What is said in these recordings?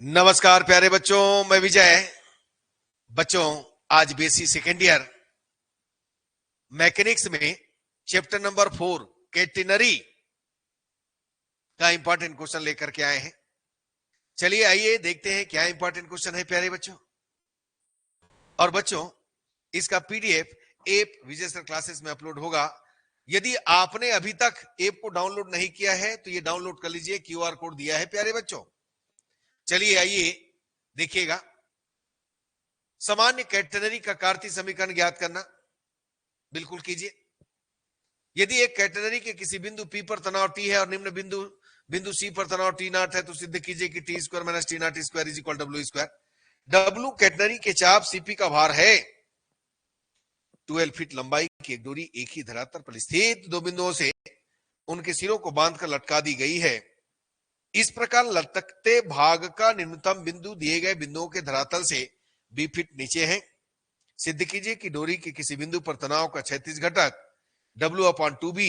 नमस्कार प्यारे बच्चों, मैं विजय। बच्चों, आज बीएससी सेकेंड ईयर मैकेनिक्स में चैप्टर नंबर 4 कैटेनरी का इंपॉर्टेंट क्वेश्चन लेकर के आए हैं। चलिए आइए देखते हैं क्या इंपॉर्टेंट क्वेश्चन है प्यारे बच्चों। और बच्चों, इसका पीडीएफ ऐप विजय सर क्लासेस में अपलोड होगा। यदि आपने अभी तक ऐप को डाउनलोड नहीं किया है तो ये डाउनलोड कर लीजिए, क्यूआर कोड दिया है प्यारे बच्चों। चलिए आइए देखिएगा। सामान्य कैटेनरी का कार्तीय समीकरण ज्ञात करना, बिल्कुल कीजिए। यदि एक कैटेनरी के किसी बिंदु P पर तनाव T है और निम्न बिंदु C पर तनाव T नॉट है तो सिद्ध कीजिए कि T square minus T not square is equal W square. W catenary के चाप CP का भार है। 12 फीट लंबाई की एक डोरी एक ही धरातल पर स्थित दो बिंदुओं से उनके सिरों को बांधकर लटका दी गई है। इस प्रकार लटकते भाग का न्यूनतम बिंदु दिए गए बिंदुओं के धरातल से 20 फीट नीचे है। सिद्ध कीजिए कि डोरी के किसी बिंदु पर तनाव का क्षैतिज घटक W/2B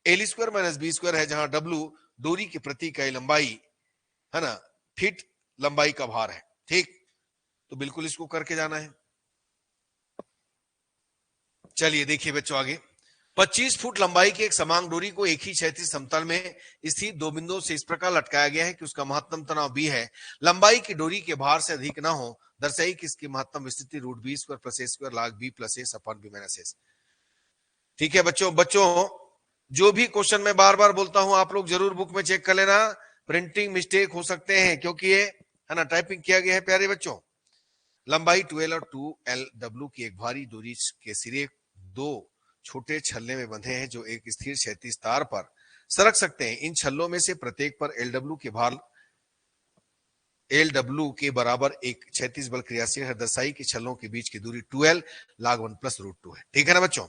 L square minus B square है, जहां W डोरी की प्रति इकाई लंबाई है ना, फीट लंबाई का भार है। ठीक, तो बिल्कुल इसको करके जाना है। चलिए देखिए बच्चों, आगे 25 फुट लंबाई की एक समांग डोरी को एक ही क्षैतिज समतल में स्थित दो बिंदुओं से इस प्रकार लटकाया गया है कि उसका महत्तम तनाव B है। लंबाई की डोरी के भार से अधिक ना हो। दर्शाई कि इसकी महत्तम स्थिति √B square plus A square log B plus S upon B minus S। ठीक है बच्चों, जो भी क्वेश्चन मैं बार बार बोलता हूं आप लोग जरूर बुक में चेक कर लेना। प्रिंटिंग मिस्टेक हो सकते हैं क्योंकि ये है ना टाइपिंग किया गया है प्यारे बच्चों। लंबाई 12 और 2L W की एक भारी डोरी के सिरे दो छोटे छल्ले में बंधे हैं जो एक स्थिर क्षैतिज तार पर सरक सकते हैं। इन छल्लों में से प्रत्येक पर LW के बराबर एक क्षैतिज बल क्रियाशील है। दर्शाई कि छल्लों के बीच की दूरी 2L log 1 प्लस √2 है। ठीक है ना बच्चों,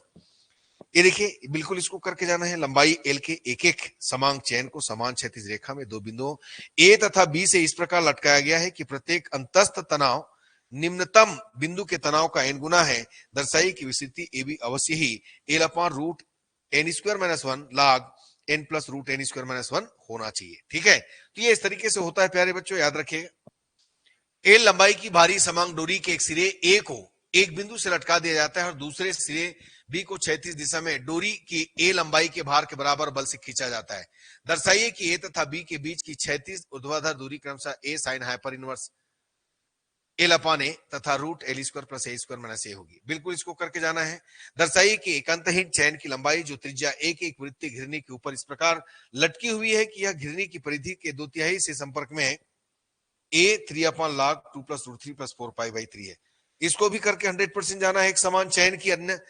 ये देखिए बिल्कुल इसको करके जाना है। लंबाई L के एक एक समांग चैन को समान क्षैतिज रेखा में दो बिंदुओं A तथा B से इस प्रकार लटकाया गया है कि प्रत्येक अंतस्थ तनाव निम्नतम बिंदु के तनाव का n गुना है। दर्शाई की विस्तृति AB अवश्य ही L/√n square minus 1 log n plus √n square minus 1 होना चाहिए। ठीक है, तो ये इस तरीके से होता है प्यारे बच्चों, याद रखिएगा। L लंबाई की भारी समांग डोरी के एक सिरे A को एक बिंदु से लटका दिया जाता है और दूसरे सिरे B को क्षैतिज दिशा में डोरी की A लंबाई के भार के बराबर बल से खींचा जाता है। दर्शाइए कि A तथा B के बीच की क्षैतिज ऊर्ध्वाधर दूरी क्रमशः A sin hyper inverse L/A तथा √L square plus A square minus A होगी। बिल्कुल इसको करके जाना है। दर्शाइए कि एक अंतहीन चैन की लंबाई जो त्रिज्या A की एक वृत्तीय घिरनी के ऊपर इस प्रकार लटकी हुई है कि यह घिरनी की परिधि के 2/3 से संपर्क में है। A 3 log 2 प्लस √3 प्लस 4π/3 है। इसको भी करके 100% जाना है। एक समान चैन की अन्य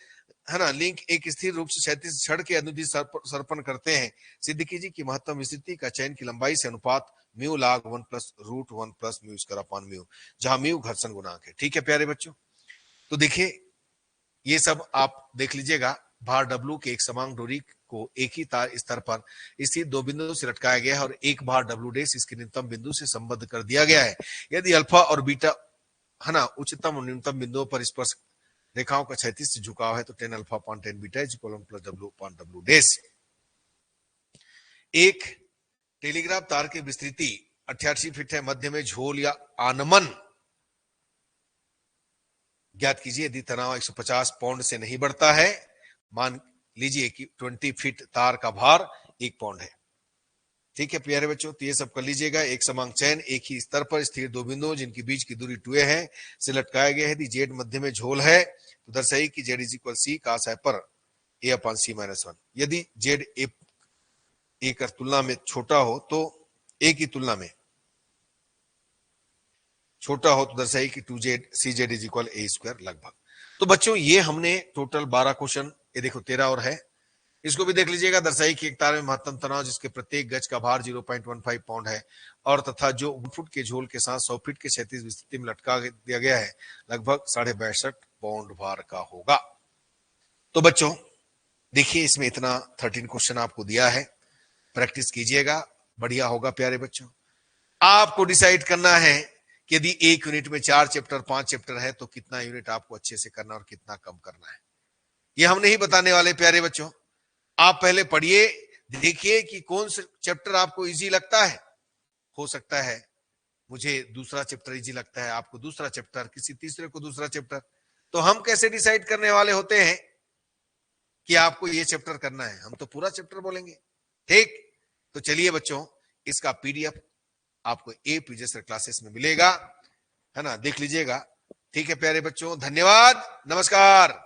है ना लिंक एक स्थिर रूप से क्षैतिज छड़ के अनुदिश सर्पण करते हैं। सिद्ध कीजिए कि महत्तम स्थिति का चैन की लंबाई से अनुपात mu log 1 plus √1 plus mu square upon mu, जहां म्यू घर्षण गुणांक है। ठीक है प्यारे बच्चों, तो देखिए ये सब आप देख लीजिएगा। भार W के एक समांग डोरी को एक ही तार स्तर पर स्थित दो बिंदुओं से लटकाया गया है और एक भार W' इसके न्यूनतम बिंदु से संबद्ध कर दिया गया है। यदि अल्फा और बीटा है ना उच्चतम और न्यूनतम बिंदुओं पर स्पर्श रेखाओं का क्षैतिज से झुकाव है तो tan alpha upon tan beta is equal plus W upon W'। एक टेलीग्राफ तार की विस्तृति 88 फीट है। मध्य में झोल या आनमन ज्ञात कीजिए। यदि तनाव 150 पाउंड से नहीं बढ़ता है, मान लीजिए कि 20 फीट तार का भार 1 पाउंड है। ठीक है प्यारे बच्चों, तो ये सब कर लीजिएगा। एक समांग चैन एक ही स्तर पर स्थिर दो बिंदुओं जिनके बीच की दूरी 2a है से लटकाया गया है। यदि जेड मध्य में झोल है तो दर्शाइए कि Z is equal C cos hyper A upon C minus 1। यदि जेड ए की तुलना में छोटा हो तो A की तुलना में छोटा हो तो दर्शाइए कि 2z CZ is equal A square लगभग। तो बच्चों ये हमने टोटल 12 क्वेश्चन, ये देखो 13 और है, इसको भी देख लीजिएगा। दर्शाई कि एक तार में महत्तम तनाव जिसके प्रत्येक गज का भार 0.15 पाउंड है और तथा जो 1 फुट के झोल के साथ 100 फीट के क्षैतिज स्थिति में लटका दिया गया है लगभग 62.5 पाउंड भार का होगा। तो बच्चों देखिए इसमें इतना 13 क्वेश्चन आपको दिया है, प्रैक्टिस कीजिएगा, बढ़िया होगा प्यारे बच्चों। आपको डिसाइड करना है कि यदि एक यूनिट में 4 चैप्टर 5 चैप्टर है तो कितना यूनिट आपको अच्छे से करना और कितना कम करना है, ये हम नहीं बताने वाले प्यारे बच्चों। आप पहले पढ़िए, देखिए कि कौन सा चैप्टर आपको इजी लगता है। हो सकता है मुझे दूसरा चैप्टर इजी लगता है, आपको दूसरा चैप्टर, किसी तीसरे को दूसरा चैप्टर। तो हम कैसे डिसाइड करने वाले होते हैं कि आपको ये चैप्टर करना है? हम तो पूरा चैप्टर बोलेंगे। ठीक, तो चलिए बच्चों, इसका पीडीएफ आपको ए क्लासेस में मिलेगा, है ना, देख लीजिएगा। ठीक है प्यारे बच्चों, धन्यवाद, नमस्कार।